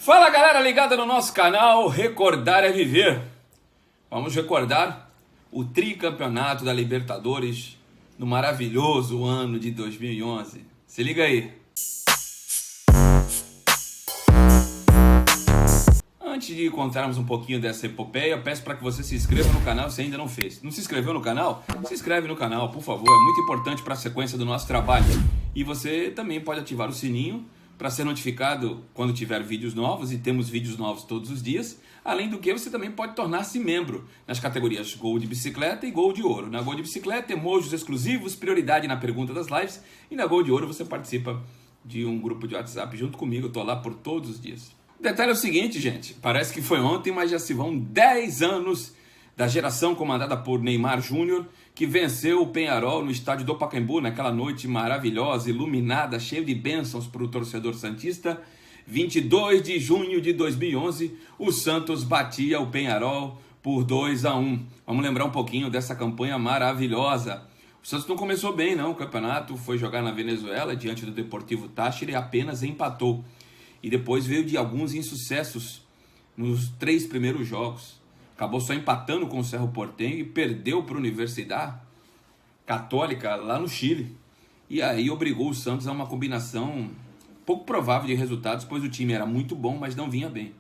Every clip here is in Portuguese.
Fala galera ligada no nosso canal Recordar é Viver. Vamos recordar o tricampeonato da Libertadores no maravilhoso ano de 2011. Se liga aí. Antes de contarmos um pouquinho dessa epopeia, peço para que você se inscreva no canal se ainda não fez. Não se inscreveu no canal? Se inscreve no canal, por favor. É muito importante para a sequência do nosso trabalho. E você também pode ativar o sininho para ser notificado quando tiver vídeos novos, e temos vídeos novos todos os dias. Além do que, você também pode tornar-se membro nas categorias Gol de Bicicleta e Gol de Ouro. Na Gol de Bicicleta, emojis exclusivos, prioridade na pergunta das lives. E na Gol de Ouro você participa de um grupo de WhatsApp junto comigo. Eu estou lá por todos os dias. O detalhe é o seguinte, gente. Parece que foi ontem, mas já se vão 10 anos da geração comandada por Neymar Júnior, que venceu o Peñarol no estádio do Pacaembu, naquela noite maravilhosa, iluminada, cheia de bênçãos para o torcedor santista. 22 de junho de 2011, o Santos batia o Peñarol por 2-1. Vamos lembrar um pouquinho dessa campanha maravilhosa. O Santos não começou bem, não. O campeonato foi jogar na Venezuela, diante do Deportivo Táchira, e apenas empatou. E depois veio de alguns insucessos nos 3 primeiros jogos. Acabou só empatando com o Cerro Porteño e perdeu para a Universidade Católica lá no Chile. E aí obrigou o Santos a uma combinação pouco provável de resultados, pois o time era muito bom, mas não vinha bem.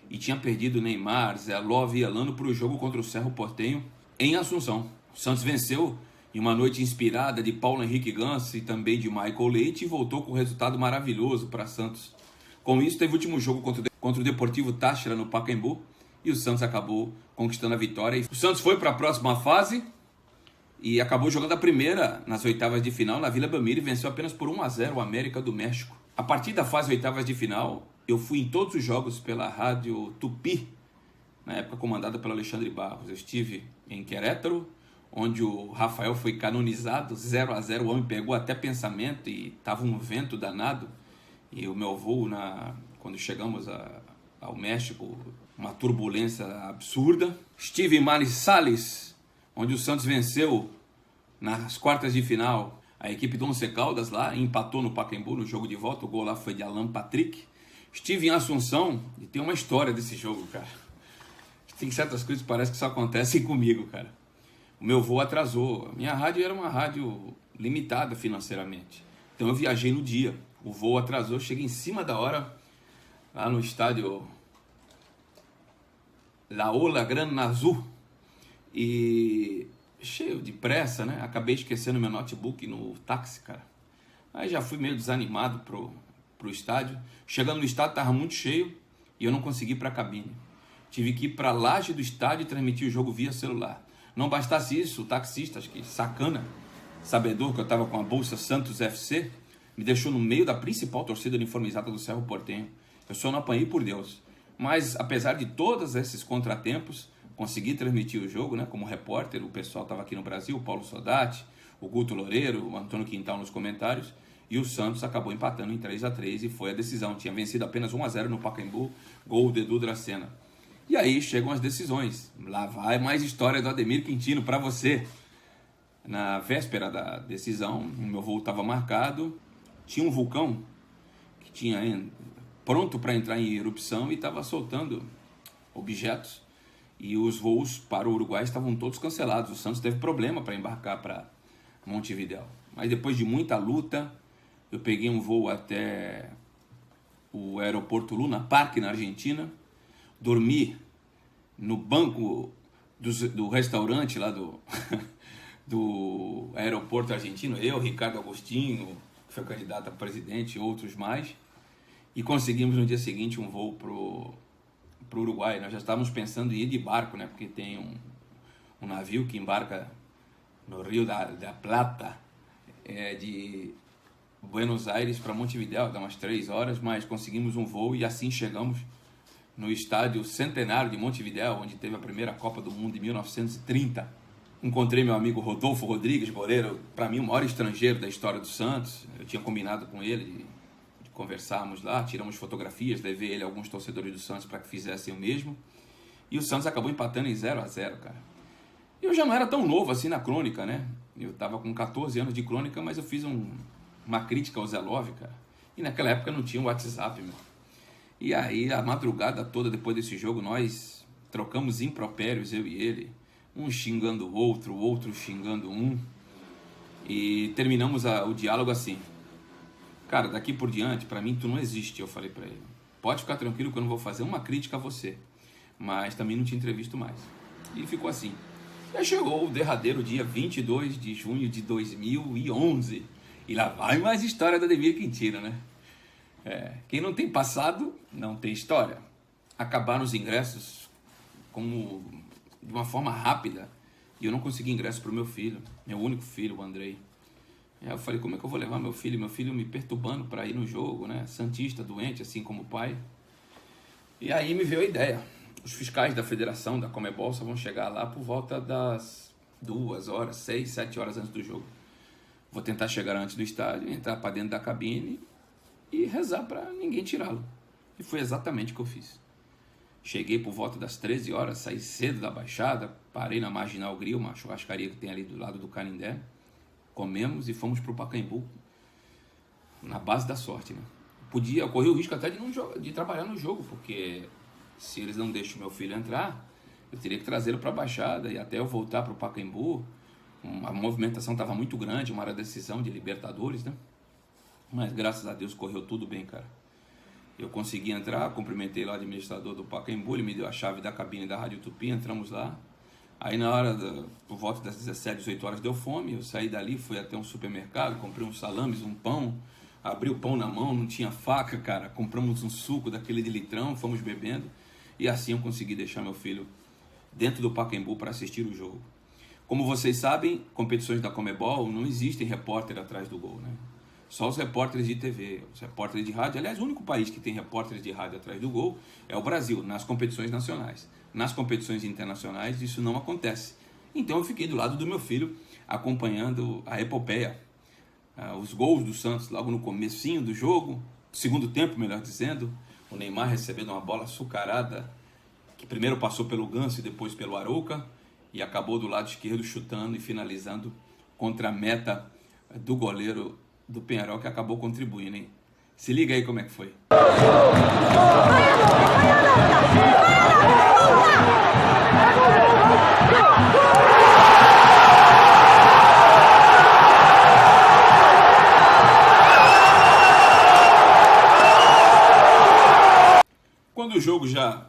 E tinha perdido Neymar, Zé Love e Elano para o jogo contra o Cerro Porteño em Assunção. O Santos venceu em uma noite inspirada de Paulo Henrique Ganso e também de Michael Leite e voltou com um resultado maravilhoso para Santos. Com isso, teve o último jogo contra o Deportivo Táchira no Pacaembu, e o Santos acabou conquistando a vitória. O Santos foi para a próxima fase e acabou jogando a primeira nas oitavas de final na Vila Belmiro e venceu apenas por 1-0 o América do México. A partir da fase oitavas de final, eu fui em todos os jogos pela Rádio Tupi, na época comandada pelo Alexandre Barros. Eu estive em Querétaro, onde o Rafael foi canonizado, 0-0, o homem pegou até pensamento e estava um vento danado. E o meu voo, quando chegamos ao México, uma turbulência absurda. Estive em Manizales, onde o Santos venceu nas quartas de final a equipe do Once Caldas lá, e empatou no Pacaembu no jogo de volta. O gol lá foi de Alan Patrick. Estive em Assunção e tem uma história desse jogo, cara. Tem certas coisas que parece que só acontecem comigo, cara. O meu voo atrasou. A minha rádio era uma rádio limitada financeiramente. Então eu viajei no dia. O voo atrasou, cheguei em cima da hora lá no estádio La Ola Gran Nazul, e cheio de pressa, né? Acabei esquecendo meu notebook no táxi, cara. Aí já fui meio desanimado pro estádio. Chegando no estádio, estava muito cheio e eu não consegui ir para a cabine. Tive que ir para a laje do estádio e transmitir o jogo via celular. Não bastasse isso, o taxista, acho que sacana, sabedor que eu estava com a bolsa Santos FC, me deixou no meio da principal torcida uniformizada do Cerro Porteño. Eu só não apanhei por Deus. Mas, apesar de todos esses contratempos, consegui transmitir o jogo, né? Como repórter. O pessoal estava aqui no Brasil, o Paulo Sodati, o Guto Loureiro, o Antônio Quintal nos comentários. E o Santos acabou empatando em 3-3 e foi a decisão. Tinha vencido apenas 1-0 no Pacaembu, gol de Edu Dracena. E aí chegam as decisões. Lá vai mais história do Ademir Quintino para você. Na véspera da decisão, o meu voo estava marcado. Tinha um vulcão que tinha pronto para entrar em erupção e estava soltando objetos. E os voos para o Uruguai estavam todos cancelados. O Santos teve problema para embarcar para Montevidéu. Mas depois de muita luta, eu peguei um voo até o aeroporto Luna Park, na Argentina. Dormi no banco do restaurante lá do aeroporto argentino. Eu, Ricardo Agostinho, que foi candidato a presidente, e outros mais. E conseguimos no dia seguinte um voo pro Uruguai. Nós já estávamos pensando em ir de barco, né? Porque tem um navio que embarca no Rio da Plata, de Buenos Aires para Montevidéu, dá umas 3 horas, mas conseguimos um voo e assim chegamos no estádio Centenário de Montevidéu, onde teve a primeira Copa do Mundo em 1930. Encontrei meu amigo Rodolfo Rodrigues, goleiro, para mim o maior estrangeiro da história do Santos. Eu tinha combinado com ele de conversarmos lá, tiramos fotografias, levei ele a alguns torcedores do Santos para que fizessem o mesmo. E o Santos acabou empatando em 0-0, cara. Eu já não era tão novo assim na crônica, né? Eu estava com 14 anos de crônica, mas eu fiz uma crítica ao Zé Love, cara. E naquela época não tinha o WhatsApp, meu. E aí, a madrugada toda depois desse jogo, nós trocamos impropérios, eu e ele. Um xingando o outro xingando um. E terminamos o diálogo assim. Cara, daqui por diante, pra mim, tu não existe, eu falei pra ele. Pode ficar tranquilo que eu não vou fazer uma crítica a você. Mas também não te entrevisto mais. E ficou assim. E aí chegou o derradeiro dia 22 de junho de 2011. E lá vai mais história da Ademir Quintino, né? Quem não tem passado, não tem história. Acabaram os ingressos de uma forma rápida. E eu não consegui ingresso para o meu filho, meu único filho, o Andrei. Aí eu falei, como é que eu vou levar meu filho? Meu filho me perturbando para ir no jogo, né? Santista, doente, assim como o pai. E aí me veio a ideia. Os fiscais da federação, da Comebol, só vão chegar lá por volta das 2 horas, 6, 7 horas antes do jogo. Vou tentar chegar antes do estádio, entrar para dentro da cabine e rezar para ninguém tirá-lo. E foi exatamente o que eu fiz. Cheguei por volta das 13 horas, saí cedo da Baixada, parei na Marginal Grill, uma churrascaria que tem ali do lado do Canindé. Comemos e fomos para o Pacaembu, na base da sorte, né? Podia correr o risco até de trabalhar no jogo, porque se eles não deixam meu filho entrar, eu teria que trazê-lo para a Baixada e até eu voltar para o Pacaembu. A movimentação estava muito grande, uma decisão de Libertadores, né? Mas graças a Deus correu tudo bem, cara. Eu consegui entrar, cumprimentei lá o administrador do Pacaembu, ele me deu a chave da cabine da Rádio Tupi, entramos lá. Aí na hora, por volta das 17, 18 horas, deu fome, eu saí dali, fui até um supermercado, comprei uns salames, um pão, abri o pão na mão, não tinha faca, cara, compramos um suco daquele de litrão, fomos bebendo, e assim eu consegui deixar meu filho dentro do Pacaembu para assistir o jogo. Como vocês sabem, competições da Comebol não existem repórter atrás do gol, né? Só os repórteres de TV, os repórteres de rádio. Aliás, o único país que tem repórteres de rádio atrás do gol é o Brasil, nas competições nacionais. Nas competições internacionais, isso não acontece. Então, eu fiquei do lado do meu filho, acompanhando a epopeia, os gols do Santos logo no comecinho do jogo, segundo tempo, melhor dizendo, o Neymar recebendo uma bola açucarada, que primeiro passou pelo Ganso e depois pelo Arouca, e acabou do lado esquerdo chutando e finalizando contra a meta do goleiro do Penharol, que acabou contribuindo, hein? Se liga aí como é que foi. Quando o jogo já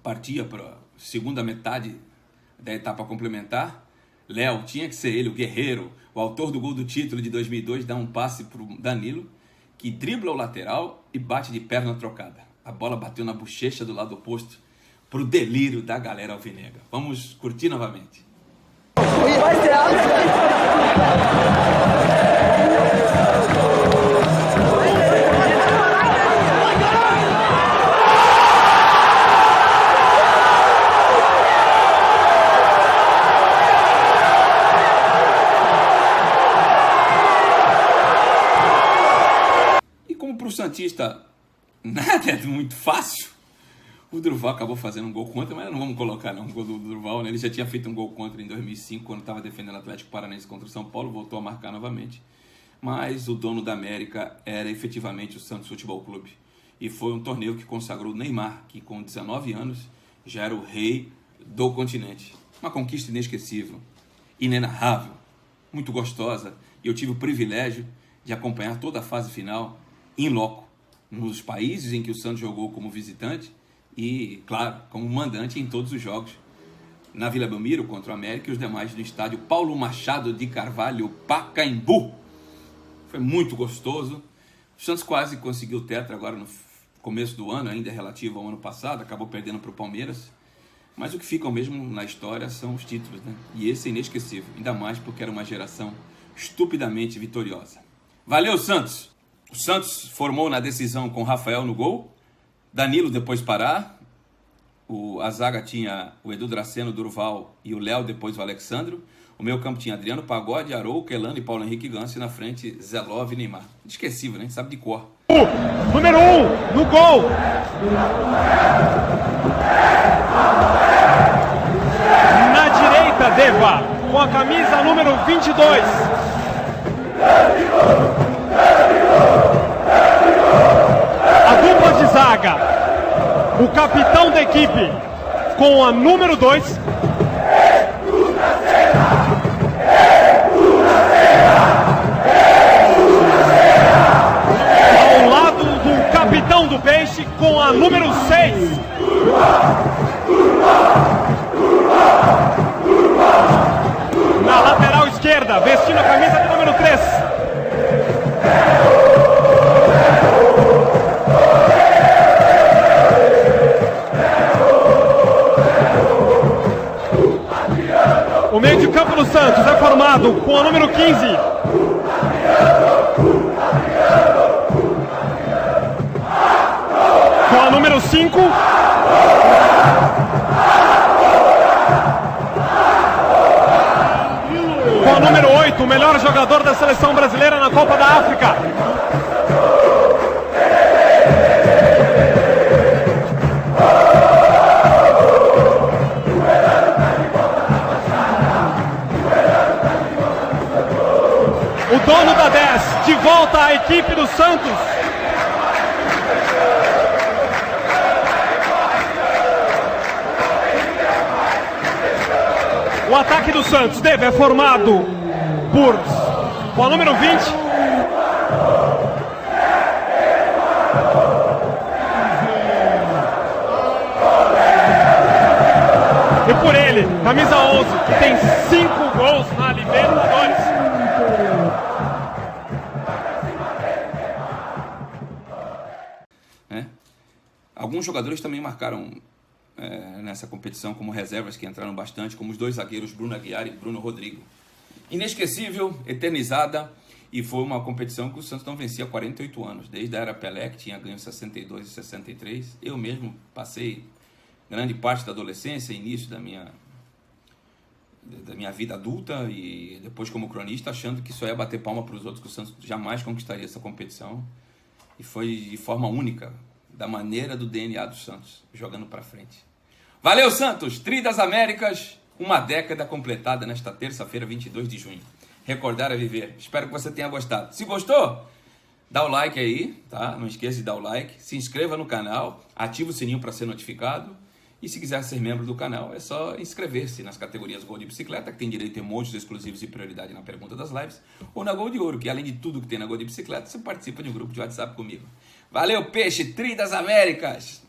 partia para a segunda metade da etapa complementar, Léo, tinha que ser ele, o guerreiro, o autor do gol do título de 2002, dá um passe para o Danilo, que dribla o lateral e bate de perna trocada. A bola bateu na bochecha do lado oposto, para o delírio da galera alvinegra. Vamos curtir novamente. Para o Santista nada é muito fácil, o Durval acabou fazendo um gol contra, mas não vamos colocar não, o gol do Durval, né? Ele já tinha feito um gol contra em 2005, quando estava defendendo o Atlético Paranaense contra o São Paulo, voltou a marcar novamente, mas o dono da América era efetivamente o Santos Futebol Clube, e foi um torneio que consagrou o Neymar, que com 19 anos já era o rei do continente. Uma conquista inesquecível, inenarrável, muito gostosa, e eu tive o privilégio de acompanhar toda a fase final in loco, nos países em que o Santos jogou como visitante e, claro, como mandante em todos os jogos. Na Vila Belmiro contra o América e os demais no estádio Paulo Machado de Carvalho, Pacaembu. Foi muito gostoso. O Santos quase conseguiu o tetra agora no começo do ano, ainda relativo ao ano passado, acabou perdendo para o Palmeiras. Mas o que fica mesmo na história são os títulos, né? E esse é inesquecível, ainda mais porque era uma geração estupidamente vitoriosa. Valeu, Santos! O Santos formou na decisão com Rafael no gol, Danilo depois Pará, a zaga tinha o Edu Draceno, Durval e o Léo, depois o Alexandro. O meio campo tinha Adriano Pagode, Arouca, Elano e Paulo Henrique Ganso, e na frente Zelov e Neymar. Inesquecível, né? Sabe de cor. Número 1, no gol! Na direita, Deva, com a camisa número 22. A dupla zaga, o capitão da equipe com a número 2. Ao lado do capitão do Peixe com a número 6. Na lateral esquerda, vestindo a camisa do número 3. O meio de campo do Santos é formado com a número 15. Com a número 5. Com a número 8, o melhor jogador da seleção brasileira na Copa da África. O dono da 10, de volta à equipe do Santos. O ataque do Santos é formado com a número 20. E por ele, camisa 11, que tem 5 gols na Libertadores. Alguns jogadores também marcaram nessa competição como reservas que entraram bastante, como os 2 zagueiros Bruno Aguiar e Bruno Rodrigo. Inesquecível, eternizada, e foi uma competição que o Santos não vencia há 48 anos, desde a era Pelé, que tinha ganho 62 e 63. Eu mesmo passei grande parte da adolescência, início da minha vida adulta, e depois como cronista, achando que só ia bater palma para os outros, que o Santos jamais conquistaria essa competição, e foi de forma única, da maneira do DNA do Santos, jogando para frente. Valeu, Santos! Tri das Américas, uma década completada nesta terça-feira, 22 de junho. Recordar é viver. Espero que você tenha gostado. Se gostou, dá o like aí, tá? Não esqueça de dar o like, se inscreva no canal, ativa o sininho para ser notificado, e se quiser ser membro do canal, é só inscrever-se nas categorias Gol de Bicicleta, que tem direito a emojis exclusivos e prioridade na pergunta das lives, ou na Gol de Ouro, que além de tudo que tem na Gol de Bicicleta, você participa de um grupo de WhatsApp comigo. Valeu, Peixe, Tri das Américas!